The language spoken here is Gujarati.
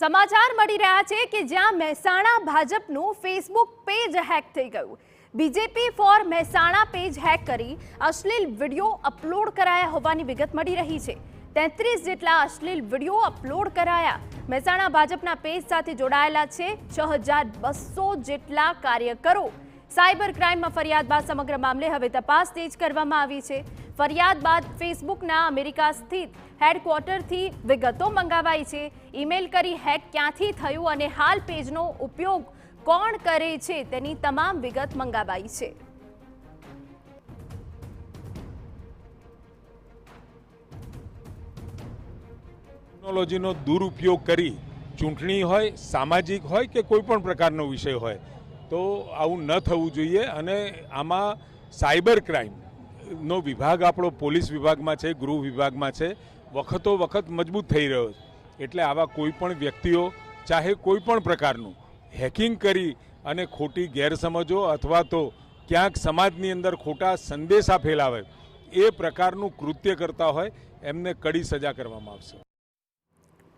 સમાચાર મળી રહ્યા છે કે જ્યાં મહેસાણા ભાજપનું ફેસબુક પેજ હેક થઈ ગયું। BJP for Mehsana page hack કરી અશ્લીલ વિડીયો અપલોડ કરાયા હોવાની વિગત મળી રહી છે। 33 જેટલા અશ્લીલ વિડીયો અપલોડ કરાયા। મહેસાણા ભાજપના પેજ સાથે જોડાયેલા છે 6200 જેટલા કાર્યકરો। સાયબર ક્રાઇમમાં ફરિયાદ બાદ સમગ્ર મામલે હવે તપાસ તેજ કરવામાં આવી છે। ફરિયાદ બાદ ફેસબુકના અમેરિકા સ્થિત હેડક્વાર્ટરથી વિગતો મંગાવાઈ છે। ઈમેલ કરી હેક ક્યાંથી થયું અને હાલ પેજનો ઉપયોગ કોણ કરે છે તેની તમામ વિગત મંગાવાઈ છે। ટેકનોલોજીનો દુરુપયોગ કરી ચૂંટણી હોય, સામાજિક હોય કે કોઈ પણ પ્રકારનો વિષય હોય તો આવું ન થવું જોઈએ। અને આમાં સાયબર ક્રાઇમનો વિભાગ આપણો પોલીસ વિભાગમાં છે, ગૃહ વિભાગમાં છે, વખતો વખત મજબૂત થઈ રહ્યો છે। એટલે આવા કોઈ પણ વ્યક્તિઓ ચાહે કોઈ પણ પ્રકારનું હેકિંગ કરી અને ખોટી ગેરસમજો અથવા તો ક્યાંક સમાજની અંદર ખોટા સંદેશા ફેલાવે એ પ્રકારનું કૃત્ય કરતા હોય એમને કડી સજા કરવામાં આવશે।